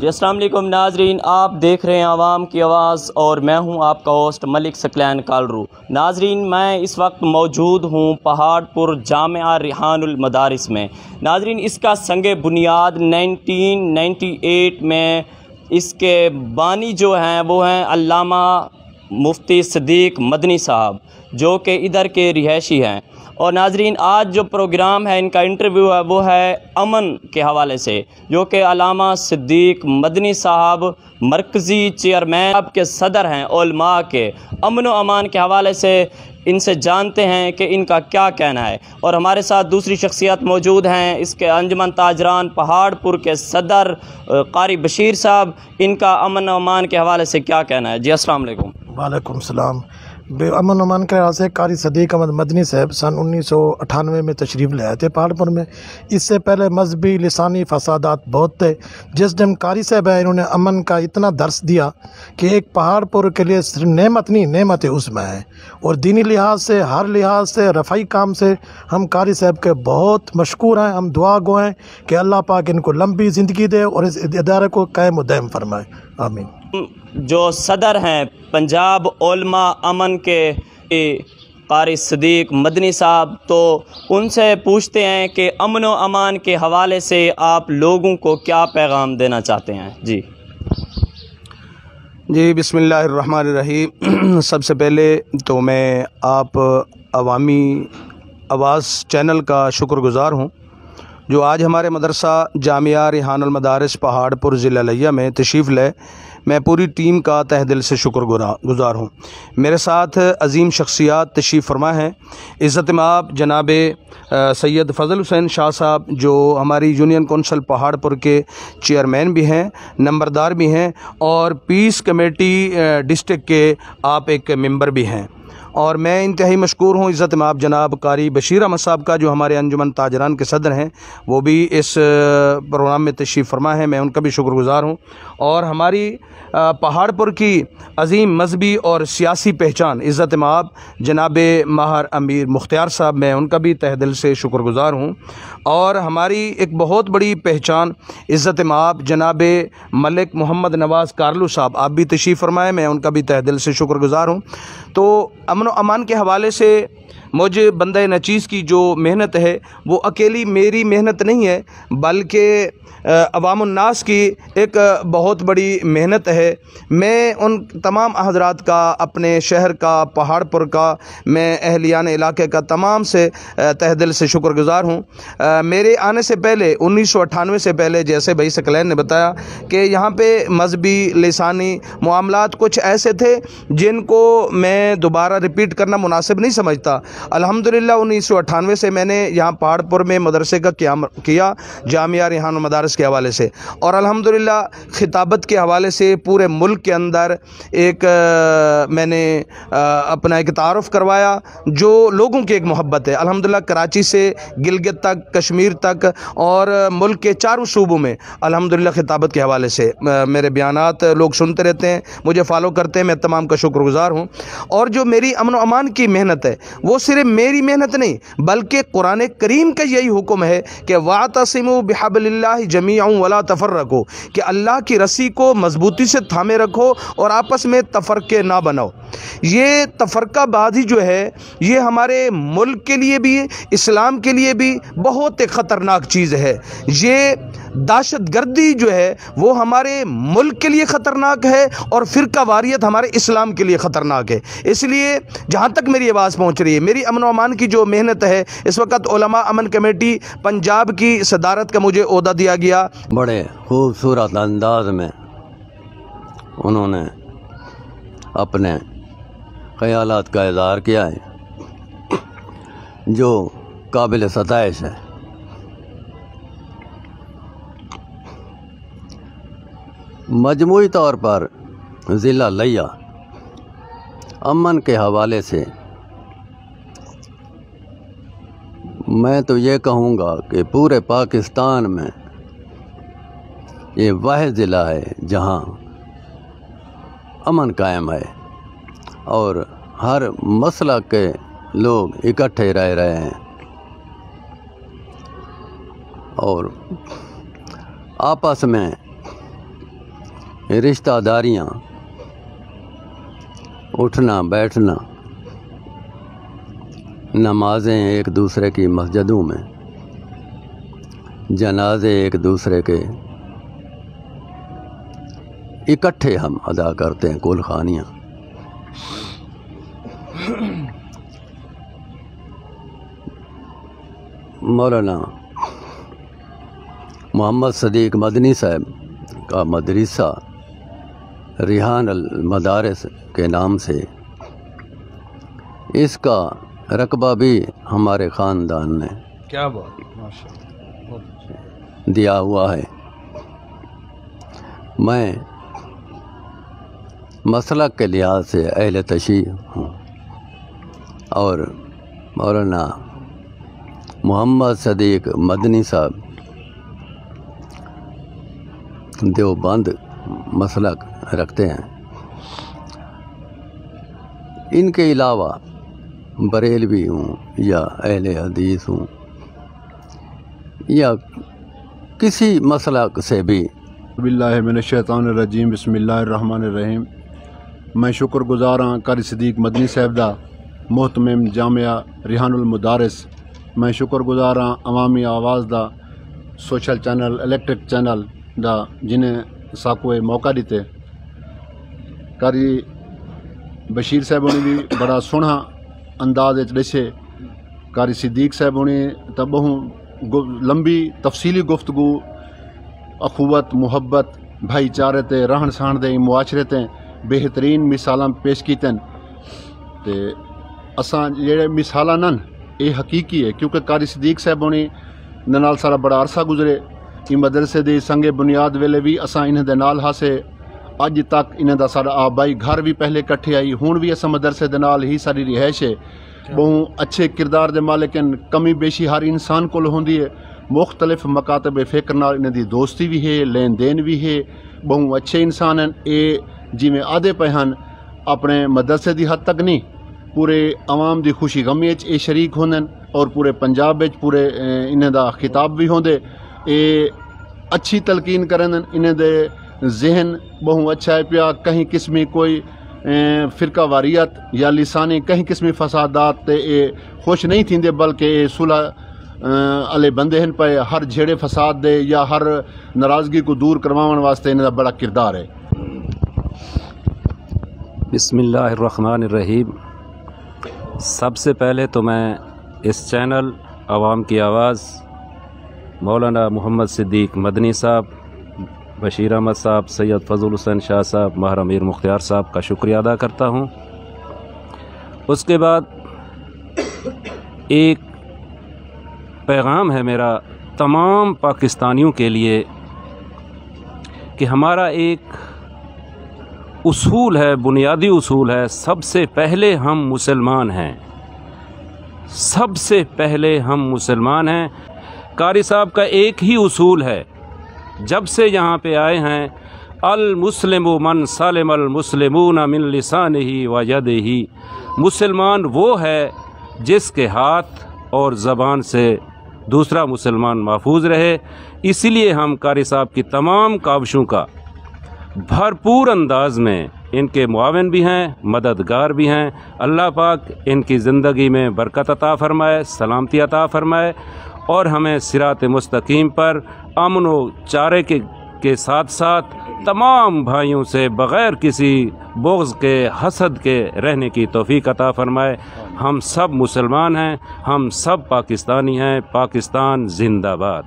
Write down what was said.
جی السلام علیکم ناظرین، آپ دیکھ رہے ہیں عوام کی آواز اور میں ہوں آپ کا ہوسٹ ملک ثقلین کالرو۔ ناظرین، میں اس وقت موجود ہوں پہاڑ پور جامعہ ریحان المدارس میں۔ ناظرین، اس کا سنگ بنیاد 1998 میں اس کے بانی جو ہیں وہ ہیں علامہ مفتی صدیق مدنی صاحب، جو کہ ادھر کے رہائشی ہیں۔ اور ناظرین، آج جو پروگرام ہے ان کا انٹرویو ہے وہ ہے امن کے حوالے سے، جو کہ علامہ صدیق مدنی صاحب مرکزی چیئرمین اب کے صدر ہیں علماء کے، امن و امان کے حوالے سے ان سے جانتے ہیں کہ ان کا کیا کہنا ہے۔ اور ہمارے ساتھ دوسری شخصیت موجود ہیں، اس کے انجمن تاجران پہاڑ پور کے صدر قاری بشیر صاحب، ان کا امن و امان کے حوالے سے کیا کہنا ہے۔ جی السلام علیکم۔ وعلیکم السلام۔ امن و امان کے حوالے سے قاری صدیق احمد مدنی صاحب سن 1998 میں تشریف لے آئے تھے پہاڑ پور میں۔ اس سے پہلے مذہبی لسانی فسادات بہت تھے۔ جس دن قاری صاحب ہیں انہوں نے امن کا اتنا درس دیا کہ ایک پہاڑ پور کے لیے صرف نعمت نہیں، نعمت اس میں ہے، اور دینی لحاظ سے ہر لحاظ سے رفعی کام سے ہم قاری صاحب کے بہت مشکور ہیں۔ ہم دعا گو ہیں کہ اللہ پاک ان کو لمبی زندگی دے اور اس ادارے کو قائم و دائم فرمائے، آمین۔ جو صدر ہیں پنجاب علماء امن کے قاری صدیق مدنی صاحب، تو ان سے پوچھتے ہیں کہ امن و امان کے حوالے سے آپ لوگوں کو کیا پیغام دینا چاہتے ہیں۔ جی بسم اللہ الرحمن الرحیم۔ سب سے پہلے تو میں آپ عوامی آواز چینل کا شکر گزار ہوں جو آج ہمارے مدرسہ جامعہ ریحان المدارس پہاڑ پور ضلع لیہ میں تشریف لے۔ میں پوری ٹیم کا تہ دل سے شکر گزار ہوں۔ میرے ساتھ عظیم شخصیات تشریف فرما ہیں، عزت مآب جناب سید فضل حسین شاہ صاحب، جو ہماری یونین کونسل پہاڑ پور کے چیئرمین بھی ہیں، نمبردار بھی ہیں، اور پیس کمیٹی ڈسٹرکٹ کے آپ ایک ممبر بھی ہیں۔ اور میں انتہائی مشکور ہوں عزت مآب جناب قاری بشیر احمد صاحب کا، جو ہمارے انجمن تاجران کے صدر ہیں، وہ بھی اس پروگرام میں تشریف فرما ہے، میں ان کا بھی شکر گزار ہوں۔ اور ہماری پہاڑ پور کی عظیم مذہبی اور سیاسی پہچان عزت مآب جناب ماہر امیر مختار صاحب، میں ان کا بھی تہ دل سے شکر گزار ہوں۔ اور ہماری ایک بہت بڑی پہچان عزت مآب جناب ملک محمد نواز کارلو صاحب، آپ بھی تشریف فرمائے، میں ان کا بھی تہ دل سے شکر گزار ہوں۔ تو امن و امان کے حوالے سے مجھے بندہ نچیز کی جو محنت ہے وہ اکیلی میری محنت نہیں ہے، بلکہ عوام الناس کی ایک بہت بڑی محنت ہے۔ میں ان تمام حضرات کا، اپنے شہر کا، پہاڑ پور کا، میں اہلیان علاقے کا تمام سے تہ دل سے شکر گزار ہوں۔ میرے آنے سے پہلے 1998 سے پہلے، جیسے بھائی ثقلین نے بتایا کہ یہاں پہ مذہبی لسانی معاملات کچھ ایسے تھے جن کو میں دوبارہ ریپیٹ کرنا مناسب نہیں سمجھتا۔ الحمدللہ 1998 سے میں نے یہاں پہاڑ پور میں مدرسے کا قیام کیا جامعہ ریحان المدارس کے حوالے سے، اور الحمدللہ خطابت کے حوالے سے پورے ملک کے اندر ایک میں نے اپنا ایک تعارف کروایا جو لوگوں کی ایک محبت ہے۔ الحمدللہ کراچی سے گلگت تک، کشمیر تک، اور ملک کے چاروں صوبوں میں الحمدللہ خطابت کے حوالے سے میرے بیانات لوگ سنتے رہتے ہیں، مجھے فالو کرتے ہیں، میں تمام کا شکر گزار ہوں۔ اور جو میری امن و امان کی محنت ہے وہ صرف میری محنت نہیں، بلکہ قرآن کریم کا یہی حکم ہے کہ وَاعْتَصِمُوا بِحَبْلِ اللَّهِ جَمِيعًا وَلَا تَفَرَّقُوا، کہ اللہ کی رسی کو مضبوطی سے تھامے رکھو اور آپس میں تفرقے نہ بناؤ۔ یہ تفرقہ بازی جو ہے یہ ہمارے ملک کے لیے بھی، اسلام کے لیے بھی بہت ایک خطرناک چیز ہے۔ یہ دہشت گردی جو ہے وہ ہمارے ملک کے لیے خطرناک ہے، اور فرقہ واریت ہمارے اسلام کے لیے خطرناک ہے۔ اس لیے جہاں تک میری آواز پہنچ رہی ہے، میری امن و امان کی جو محنت ہے، اس وقت علماء امن کمیٹی پنجاب کی صدارت کا مجھے عہدہ دیا گیا۔ بڑے خوبصورت انداز میں انہوں نے اپنے خیالات کا اظہار کیا ہے جو قابل ستائش ہے۔ مجموعی طور پر ضلع لیہ امن کے حوالے سے میں تو یہ کہوں گا کہ پورے پاکستان میں یہ واحد ضلع ہے جہاں امن قائم ہے اور ہر مسلک کے لوگ اکٹھے رہ رہے ہیں اور آپس میں رشتہ داریاں، اٹھنا بیٹھنا، نمازیں ایک دوسرے کی مسجدوں میں، جنازے ایک دوسرے کے اکٹھے ہم ادا کرتے ہیں، کل خانیاں۔ مولانا محمد صدیق مدنی صاحب کا مدرسہ ریحان المدارس کے نام سے اس کا رقبہ بھی ہمارے خاندان نے کیا بات، دیا ہوا ہے۔ میں مسلک کے لحاظ سے اہل تشیع ہوں اور مولانا محمد صدیق مدنی صاحب دیوبند مسلک رکھتے ہیں۔ ان کے علاوہ بریلوی ہوں یا اہل حدیث ہوں یا کسی مسلک سے بھی۔ باللہ من الشیطان الرجیم، بسم اللہ الرحمن الرحیم۔ میں شکر گزار ہاں قاری صدیق مدنی صاحب دا، محتمم جامعہ ریحان المدارس۔ میں شکر گزار ہاں عوامی آواز دا، سوشل چینل، الیکٹرک چینل دا، جنہیں ساکوے موقع دیتے۔ قاری بشیر صاحب نے بھی بڑا سونا انداز دسے، قاری صدیق صاحب نے تو بہت لمبی تفصیلی گفتگو اخوت، محبت، بھائی چارے تے رہن سہن دے معاشرے تے بہترین مثالاں پیش کیتن۔ تے اساں جڑے مثالاں نن یہ حقیقی ہے، کیونکہ قاری صدیق صاحب نے نال سارا بڑا عرصہ گزرے۔ یہ مدرسے دی سنگ بنیاد ویلے بھی اساں انہاں دے نال ہاسے، اج تک انہاں دا سارا آبائی گھر بھی پہلے کٹھے آئی، ہون بھی اساں مدرسے دے نال ہی ساری رہائش ہے۔ بہت اچھے کردار دے مالکن، کمی بیشی ہر انسان کول ہوندی ہے۔ مختلف مکاتب فکر نال انہاں دی دوستی بھی ہے، لین دین بھی ہے، بہت اچھے انسان ہیں۔ اے جی میں آدھے پہ ہن اپنے مدرسے دی حد تک نہیں، پورے عوام دی خوشی غمی وچ اے شریک ہوندن، اور پورے پنجاب وچ پورے انہاں دا خطاب بھی ہوندے۔ اے اچھی تلقین کرن، انہاں دے ذہن بہت اچھا ہے پیا، کہیں قسمی کوئی فرقہ واریت یا لسانی کہیں قسمی فسادات تے اے خوش نہیں تھیندے، بلکہ اے صلح علی بندے ہیں پہ ہر جھیڑے فساد دے یا ہر ناراضگی کو دور کرواؤن واسطے انہاں دا بڑا کردار ہے۔ بسم اللہ الرحمن الرحیم۔ سب سے پہلے تو میں اس چینل عوام کی آواز، مولانا محمد صدیق مدنی صاحب، بشیر احمد صاحب، سید فضل حسین شاہ صاحب، ماہر امیر مختار صاحب کا شکریہ ادا کرتا ہوں۔ اس کے بعد ایک پیغام ہے میرا تمام پاکستانیوں کے لیے کہ ہمارا ایک اصول ہے، بنیادی اصول ہے، سب سے پہلے ہم مسلمان ہیں، سب سے پہلے ہم مسلمان ہیں۔ قاری صاحب کا ایک ہی اصول ہے جب سے یہاں پہ آئے ہیں، المسلم من سلم المسلمون من لسانہ و یدہ۔ مسلمان وہ ہے جس کے ہاتھ اور زبان سے دوسرا مسلمان محفوظ رہے۔ اسی لیے ہم قاری صاحب کی تمام کاوشوں کا بھرپور انداز میں ان کے معاون بھی ہیں، مددگار بھی ہیں۔ اللہ پاک ان کی زندگی میں برکت عطا فرمائے، سلامتی عطا فرمائے، اور ہمیں صراط مستقیم پر امن و چارے کے ساتھ ساتھ تمام بھائیوں سے بغیر کسی بغض کے، حسد کے رہنے کی توفیق عطا فرمائے۔ ہم سب مسلمان ہیں، ہم سب پاکستانی ہیں۔ پاکستان زندہ باد۔